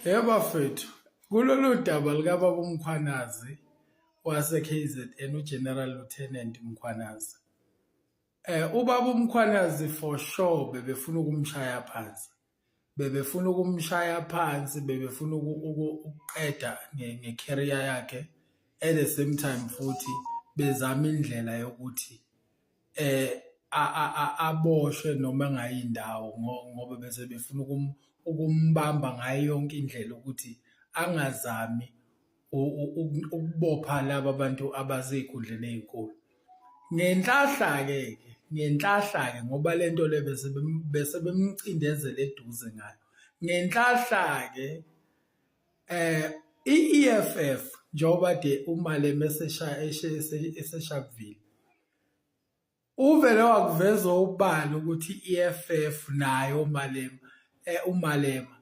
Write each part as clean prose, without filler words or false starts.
Bafethu, kulolu daba likababa uMkhwanazi wase-KZN, uGeneral Lieutenant Mkhwanazi. Ubaba uMkhwanazi for sure bebefuna ukumshaya phansi. Bebefuna ukumshaya phansi, bebefuna ukuqeda nge-career yakhe. At the same time futhi bezama indlela yokuthi aboshwe noma engayindawo ngoba bese befuna ukumbamba ngayo yonke indlela ukuthi angazami ukubopha laba bantu abazey'khundleni ey'nkulu. Ngenhlahla-ke ngoba lento le bese bemcindezela eduze ngayo. Ngenhlahla-ke i-EFF njengoba de uMalema esesharpville uvele wakuveza ubani ukuthi i-EFF nayo uMalema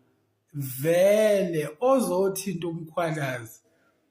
vele ozothinta uMkhwanazi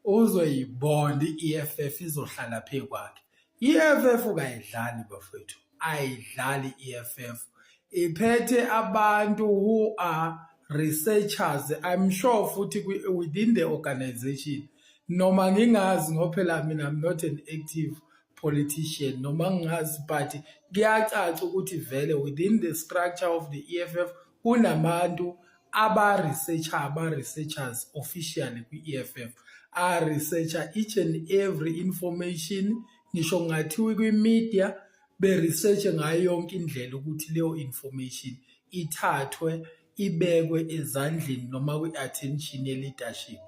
uzoyibona i-EFF izohlala phezu kwakhe. I-EFF kayidlali bafethu, ayidlali i-EFF. Iphethe abantu who are researchers. I'm sure futhi within the organization. Noma ngingazi ngophela mina I'm not an active politician. Noma ngingazi but kuyacaca ukuthi vele within the structure of the EFF kunabantu aba-researchers officially kwi-EFF. A-researcher each and every information, ngisho ngathiwe kwi-media be-researche ngayo yonke indlela ukuthi leyo information ithathwe ibekwe ezandleni noma kwi-attention ye-leadership.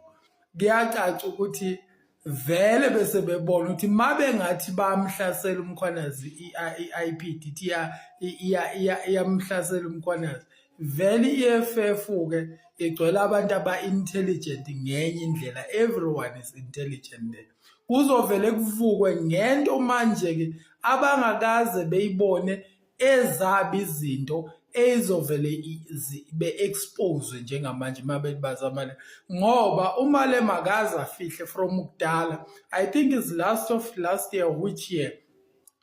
Kuyacaca ukuthi vele bese bebona ukuthi mabe ngathi bamhlasela uMkhwanazi, i-IPD iyamhlasela uMkhwanazi, vele i-EFF-ke igcwele abantu aba-intelligent ngenye indlela. Everyone is intelligent there. Kuzovele kuvukwe ngento manje-ke abangakaze beyibone ezaba izinto ezovele be-expose njengamanje mabezamane ngoba uMalema akaze afihle from ukudala. I think it's last year, which year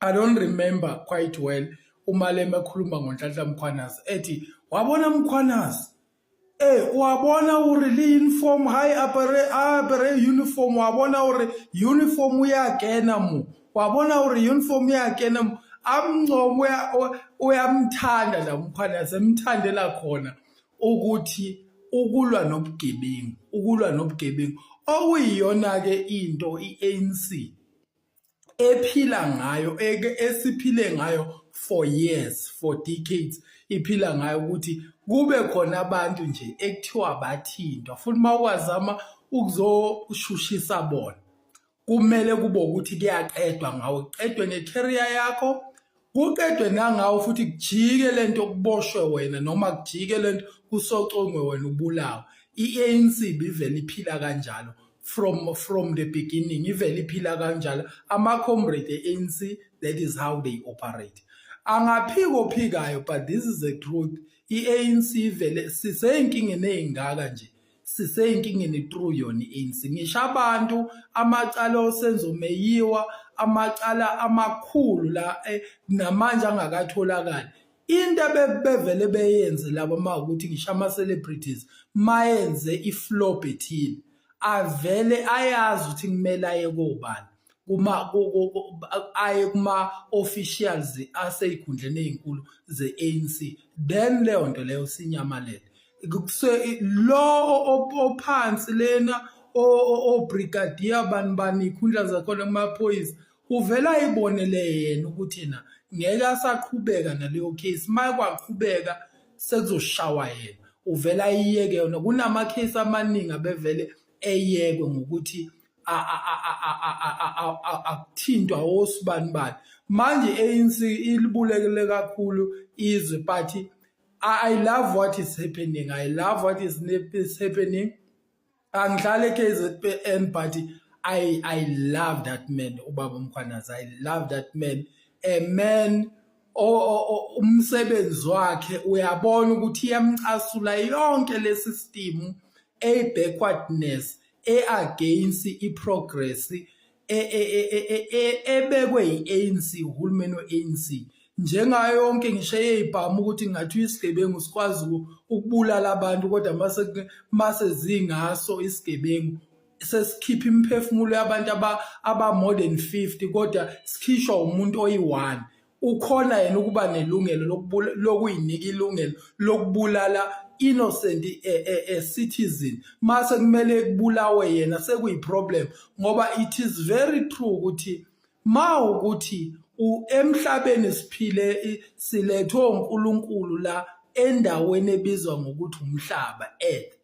I don't remember quite well. uMalema ekhuluma ngoNhlanhla Mkhwanazi ethi wabona Mkhwanazi wabona uri li-uniform hayi apere uniform, wabona uri uniform uyakena mu, wabona uri uniform uyakena mu. Amncoma uyamthanda la Mkhwanazi, emthandela khona ukuthi ukulwa nobugebengu okuyiyona-ke into i-ANC ephila ngayo, esiphile ngayo for years, for decades, iphila ngayo ukuthi kube khona abantu nje ekuthiwa bathintwa futhi mawazama ukuzoshushisa bona kumele kube ukuthi kuyaqedwa ngawe, kuqedwe ne-career yakho, kuqedwe nangawo futhi kujike lento kuboshwe wena noma kujike lento kusocongwe wena ubulawa. I-ANC bivele iphila kanjalo from the beginning, ivele iphila kanjalo. Ama-comrade e-ANC, that is how they operate. Angaphikophikayo, but this is the truth. I-ANC vele sisey'nkingeni ey'ngaka nje, sisey'nkingeni through yona i-ANC. Ngisho abantu amacala osenzomeyiwa, amacala amakhulu la namanje angakatholakali. Into bevele beyenze labo ukuthi ngisho ama-celebrities mayenze i-flop ethile, avele ayazi ukuthi kumele aye kobani, aye kuma-officials asey'khundleni ey'nkulu ze-ANC, then leyo nto leyo sinyamalele. Lo ophansi lena obrigadier bani ikhundla zakhona kumaphoyisa uvela ayibonele yena ukuthi yena ngeke asaqhubeka naleyo case. Maye kwaqhubeka sekuzoshawa yena, uvela ayiyeke yona. Kunama-case amaningi abevele eyekwe ngokuthi akuthintwa osibani. Manje i-ANC ilibulekele kakhulu izwe, but I love what is happening. I love what is happening. Angihlale KZN, but I love that man, uBaba Mkhwanazi. I love that man. A man umsebenzi wakhe uyabona ukuthi iyamcasula yonke le system backwardness against i-progress ebekwe yi-ANC, uhulumeni we-ANC. njengayo yonke ngisho eyibhamu ukuthi ngathi isigebengu sikwazi ukubulala abantu kodwa mase zingaso isigebengu sesikhipha imiphefumulo yabantu aba more than 50 kodwa sikhishwa umuntu oyi-1 ukhona yena ukuba nelungelo lokuyinika ilungelo lokubulala innocent citizen mase kumele kubulawe yena sekuyiproblem ngoba it is very true ukuthi ukuthi emhlabeni siphile silethwe uNkulunkulu la endaweni ebizwa ngokuthi umhlaba earth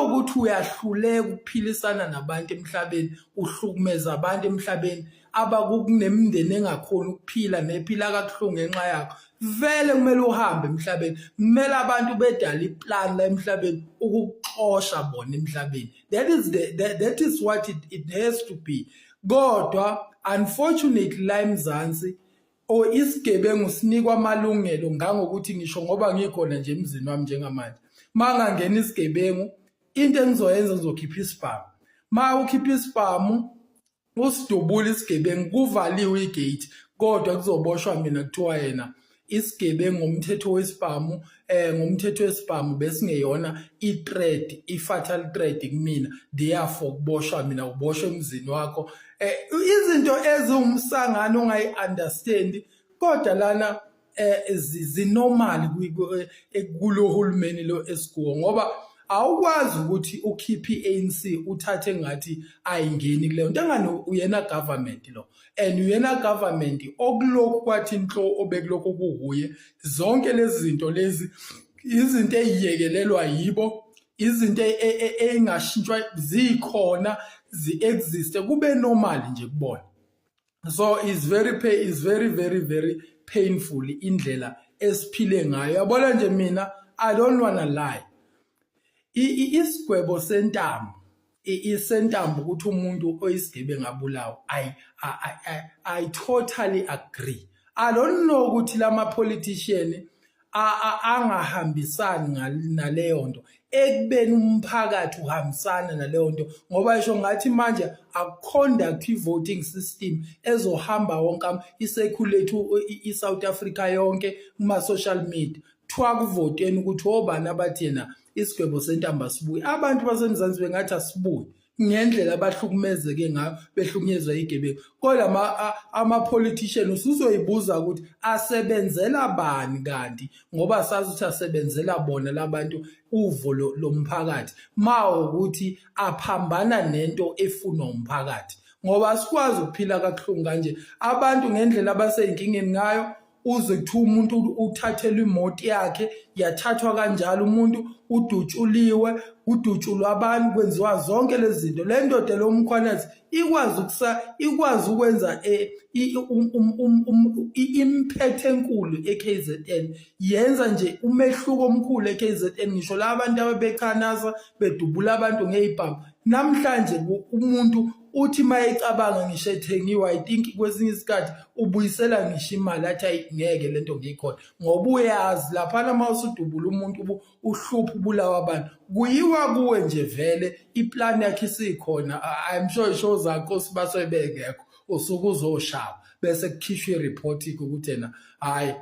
ukuthi uyahluleka ukuphilisana nabantu emhlabeni uhlukumeza abantu emhlabeni abakunemindeni engakhona ukuphila nephila kabuhlungu ngenxa yakho vele kumele uhambe emhlabeni kumele abantu bedala iplan la emhlabeni ukuxosha bona emhlabeni that is what it has to be kodwa unfortunately la eMzansi isigebengu sinikwa amalungelo ngangokuthi ngisho ngoba ngikhona nje emzini wami njengamanje mangangena isigebengu into engizoyenza ngizokhipha isibhamu ukhipha isibhamu usidubula isigebengu kuvaliwe igate kodwa kuzoboshwa mina kuthiwa yena isigebengu ngomthetho wesibhamu besingeyona i-threat i-fatal threat kumina therefore kuboshwa mina uboshwe emzini wakho izinto eziwumsangano ongayi-understand kodwa lana zinormal kulo hulumeni lo esikuwo ngoba awukwazi ukuthi ukhiphe i-ANC uthathe ngathi ayingeni kuleyo nto engani uyena government lo and uyena government okulokhu kwathi inhlo obekulokhu kuhuye zonke lezi zinto lezi izinto eziyekelelwa yibo izinto engashintshwa zikhona zi-exist kube normal nje kubona so is very painful indlela esiphile ngayo yabona nje mina I don't wanna lie isigwebo sentambo isentambo ukuthi umuntu oyisigebengu ngabulawo I totally agree I don't know ukuthi lama politician angahambisani naleyo nto ekubeni umphakathi uhambisana naleyo nto ngoba isho ngathi manje akuconduct i-voting system ezohamba wonke isecirculate i-South Africa yonke kuma-social media kuthiwa kuvoteni ukuthi obani abathi yena isigwebo sentambo asibuye abantu baseMzansi bengathi asibuye ngendlela abahlukumezeke ngayo behlukunyezwa igebengu kodwa ama-politician usuzoyibuza ukuthi asebenzela bani kanti ngoba sazi ukuthi asebenzela bona labantu uvo lomphakathi ukuthi aphambana nento efunwa umphakathi ngoba asikwazi ukuphila kabuhlungu kanje abantu ngendlela abaseyinkingeni ngayo uze kuthiwa umuntu uthathelwe imoto yakhe yathathwa kanjalo umuntu udutshuliwe udutshulwa abantu kwenziwa zonke lezi zinto le ndoda lomkhwanazi ikwazi ukwenza impact enkulu eKZN yenza nje umehluko omkhulu eKZN ngisho la abantu ababekhanaza bedubula abantu ngezibhamu namhlanje umuntu uthi mayecabanga ngisho ethengiwa I think kwesinye isikhathi ubuyisela ngisho imali athi ngeke lento ngikhona ngoba uyazi lapha mawusudubula umuntu uhlupha ubulawa abantu kuyiwa kuwe nje vele iplan yakhe isikhona I'm sure isho zakho sibasebengekho usuku uzoshaba bese kukhishwa ireport ukuthi yena hayi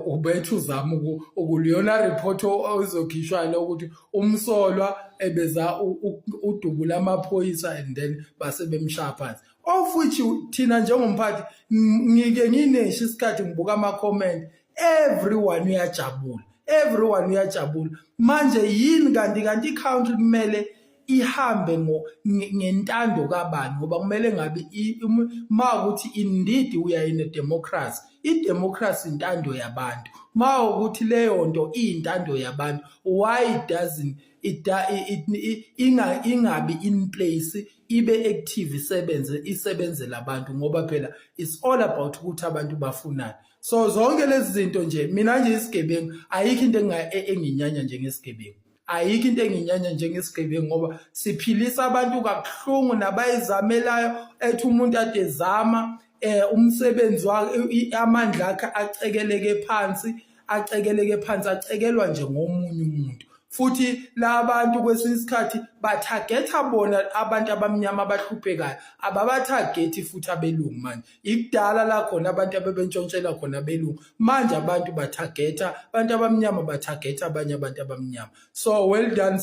ubethu uzama ukuliyona report ozokhishwa lo ukuthi umsolwa ebeza udubula amaphoyisa and then base bemshaya phansi of which thina njengomphathi ngike nginesho isikhathi ngibuka ama comment everyone uyajabula manje yini kanti i-country kumele ihambe ngentando kabani ngoba kumele ngabe ukuthi indeed we are in a democracy i-democracy intando yabantu ukuthi leyo nto iyintando yabantu why doesn't ingabi in place ibe active isebenzela abantu ngoba phela it's all about ukuthi abantu bafunani so zonke lezi zinto nje mina nje isigebengu ayikho into enginyanya njengesigebengu ayikho into enginyanya njengesigebengu ngoba siphilisa abantu kabuhlungu nabayizamelayo ethi umuntu ade zama umsebenzi wakhe amandla akhe acekeleke phansi acekelwa nje ngomunye umuntu futhi la bantu kwesinye isikhathi bathagetha bona abantu abamnyama abahluphekayo, ababathagethi futhi abelungu manje. Ikudala la khona abantu abebentshontshela khona abelungu, manje abantu bathagetha abantu abamnyama, bathagetha abanye abantu abamnyama. So well done.